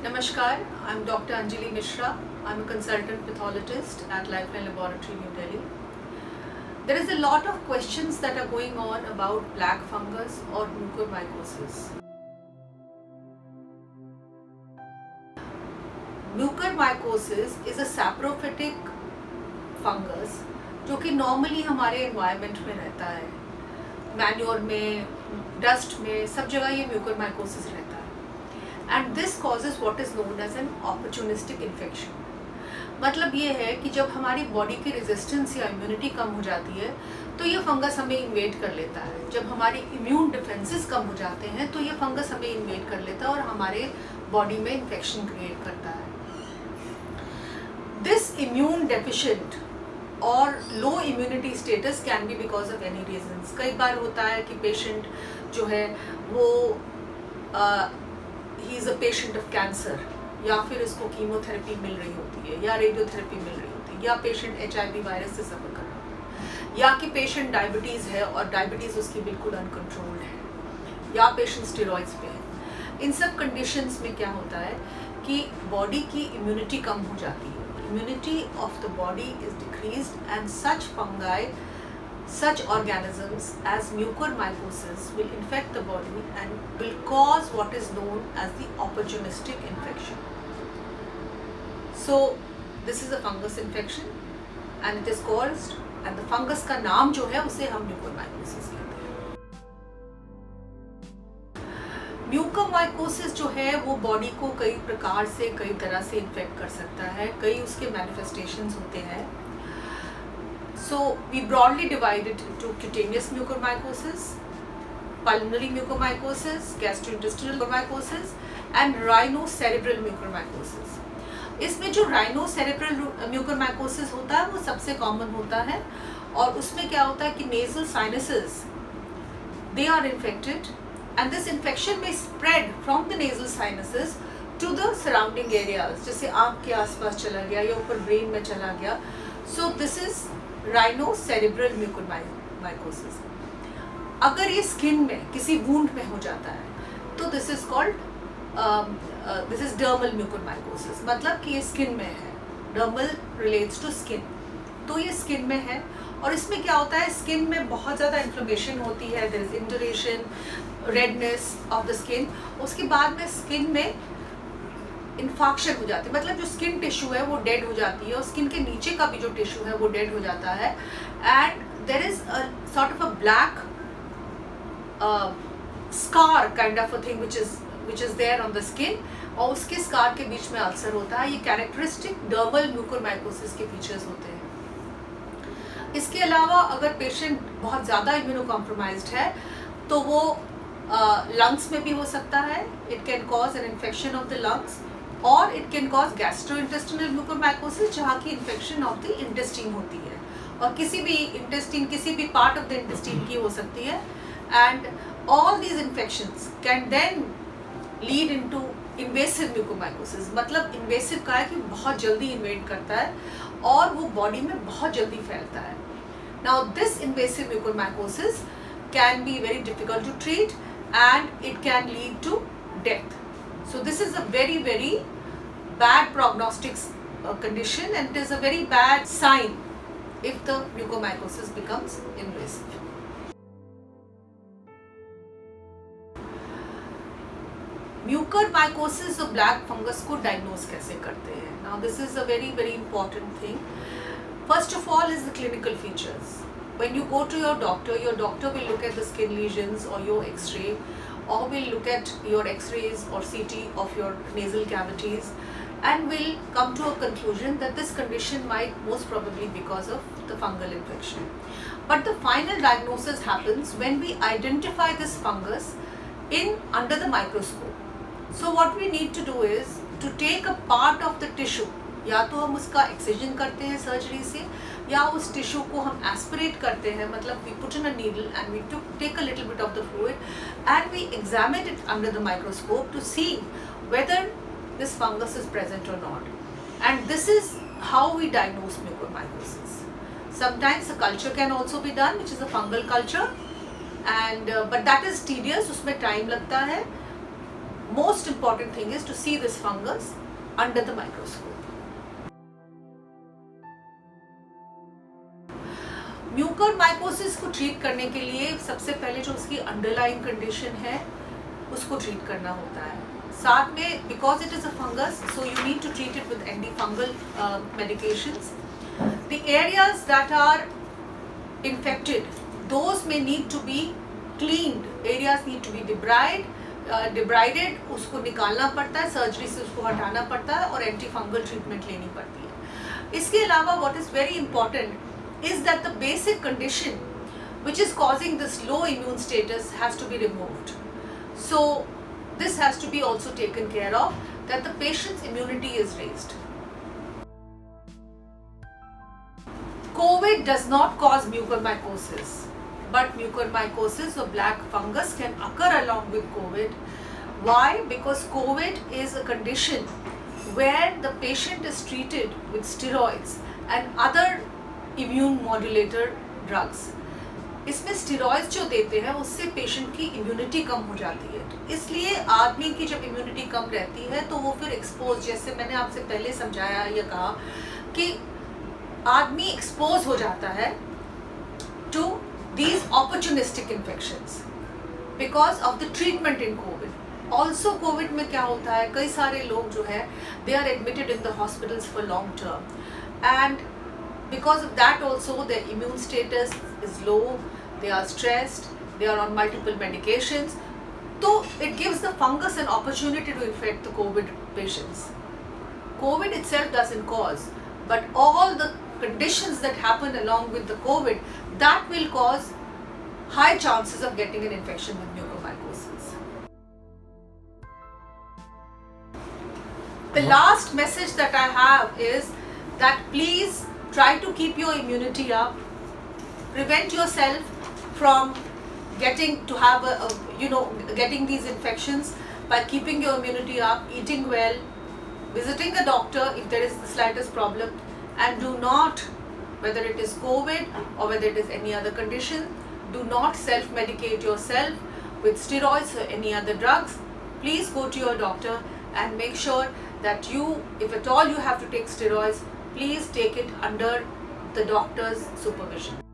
Namaskar, I'm Dr. Anjali Mishra. I'm a consultant pathologist at Lifeline Laboratory, New Delhi. There is a lot of questions that are going on about black fungus or mucormycosis. Mucormycosis is a saprophytic fungus जो कि normally हमारे environment में रहता है, manure में, dust में, सब जगह ये म्यूकोरमाइकोसिस रहता है. And this causes what is known as an opportunistic infection. मतलब ये है कि जब हमारी बॉडी की रेजिस्टेंस या इम्यूनिटी कम हो जाती है तो ये फंगस हमें इन्वेड कर लेता है. जब हमारी इम्यून डिफेंसेस कम हो जाते हैं तो ये फंगस हमें इन्वेड कर लेता है और हमारे बॉडी में इन्फेक्शन क्रिएट करता है. दिस इम्यून डेफिशिएंट और लो immunity status can be because of any reasons. कई बार होता है कि पेशेंट जो है वो he is a patient of cancer, या फिर इसको कीमोथेरेपी मिल रही होती है या रेडियोथेरेपी मिल रही होती है, या पेशेंट HIV वायरस से सफ़र कर रहा है, या कि पेशेंट डायबिटीज़ है और डायबिटीज़ उसकी बिल्कुल अनकंट्रोल्ड है, या पेशेंट स्टेरॉइड्स पे है. इन सब कंडीशंस में क्या होता है कि बॉडी की इम्यूनिटी कम हो जाती है. Immunity of the body is decreased, and such fungi, such organisms as mucormycosis will infect the body and will cause what is known as the opportunistic infection. So this is a fungus infection and it is caused, and the fungus का नाम जो है उसे हम mucormycosis कहते हैं. Mucormycosis जो है वो बॉडी को कई प्रकार से, कई तरह से इन्फेक्ट कर सकता है. कई उसके मैनिफेस्टेशंस होते हैं. So we broadly divided to cutaneous mucormycosis, pulmonary mucormycosis, gastrointestinal mucormycosis and rhinocerebral mucormycosis. इसमें जो राइनोसेरेब्रल म्यूकोमाइकोसिस होता है वो सबसे कॉमन होता है, और उसमें क्या होता है कि nasal sinuses they are infected, and this infection may spread from the nasal sinuses to the surrounding areas. जैसे आँख के आसपास चला गया या ऊपर ब्रेन में चला गया. So this is rhinocerebral mucormycosis. अगर ये स्किन में किसी वूंड में हो जाता है तो this is called this is dermal mucormycosis. मतलब कि ये स्किन में है. dermal relates to skin. तो ये स्किन में है, और इसमें क्या होता है, स्किन में बहुत ज़्यादा इन्फ्लेमेशन होती है. There is induration, redness of the skin. उसके बाद में स्किन में इन्फाक्शन हो जाती है. मतलब जो स्किन टिश्यू है वो डेड हो जाती है, और स्किन के नीचे का भी जो टिश्यू है वो डेड हो जाता है. And there is a sort of a black scar kind of a thing which is there on the skin, और उसके स्कार के बीच में अल्सर होता है. ये कैरेक्टरिस्टिक डर्मल म्यूकोरमाइकोसिस के फीचर्स होते हैं. इसके अलावा अगर पेशेंट बहुत ज़्यादा इम्यूनो कॉम्प्रोमाइज्ड है तो वो लंग्स में भी हो सकता है. It can cause an infection of the lungs, और it can cause gastrointestinal mucormycosis जहाँ की इन्फेक्शन ऑफ द इंटेस्टाइन होती है, और किसी भी इंटेस्टाइन, किसी भी पार्ट ऑफ द इंटेस्टाइन की हो सकती है. And all these infections can then lead into invasive mucormycosis. मतलब इन्वेसिव का है कि बहुत जल्दी इन्वेड करता है और वो बॉडी में बहुत जल्दी फैलता है. Now this invasive mucormycosis can be very difficult to treat and it can lead to death. So this is a very, very bad prognostic condition, and it is a very bad sign if the mucormycosis becomes invasive. Mucormycosis और black fungus को diagnose कैसे करते हैं? Now this is a very very important thing. First of all is the clinical features. When you go to your doctor will look at the skin lesions or your X-ray, or will look at your X-rays or CT of your nasal cavities, and will come to a conclusion that this condition might most probably because of the fungal infection. But the final diagnosis happens when we identify this fungus under the microscope. So what we need to do is to take a part of the tissue. या तो हम उसका excision करते हैं surgery से, या उस tissue को हम एस्पिरेट करते हैं. मतलब we put in a needle and we take a little bit of the fluid and we examine it under the microscope to see whether this fungus is present और not. And this is how we diagnose mucormycosis. Sometimes a culture can also be done which is a fungal culture, and but that is tedious. उसमें time लगता है. most important thing is to see this fungus under the microscope. Mucormycosis को treat करने के लिए सबसे पहले जो उसकी अंडरलाइंग कंडीशन है उसको ट्रीट करना होता है. साथ में because it is a fungus, so you need to treat it with anti fungal medications. The areas that are infected, those may need to be cleaned. Areas need to be debrided. उसको निकालना पड़ता है, surgery से उसको हटाना पड़ता है और एंटी फंगल ट्रीटमेंट लेनी पड़ती है. इसके अलावा what is very important is that the basic condition which is causing this low immune status has to be removed. So this has to be also taken care of, that the patient's immunity is raised. COVID does not cause mucormycosis, but mucormycosis or black fungus can occur along with COVID. Why? Because COVID is a condition where the patient is treated with steroids and other immune modulator drugs. इसमें steroids जो देते हैं उससे patient की immunity कम हो जाती है. तो इसलिए आदमी की जब इम्यूनिटी कम रहती है तो वो फिर एक्सपोज, जैसे मैंने आपसे पहले समझाया या कहा कि आदमी एक्सपोज हो जाता है to these opportunistic infections because of the treatment in COVID. Also COVID में क्या होता है, कई सारे लोग जो है they are admitted in the hospitals for long term and because of that also their immune status is low, they are stressed, they are on multiple medications, so it gives the fungus an opportunity to infect the COVID patients. COVID itself doesn't cause, but all the conditions that happen along with the COVID, that will cause high chances of getting an infection with mucormycosis. The last message that I have is that please try to keep your immunity up. Prevent yourself from getting these infections by keeping your immunity up, eating well, visiting a doctor if there is the slightest problem, and do not, whether it is COVID or whether it is any other condition, do not self-medicate yourself with steroids or any other drugs. Please go to your doctor and make sure that you, if at all you have to take steroids, please take it under the doctor's supervision.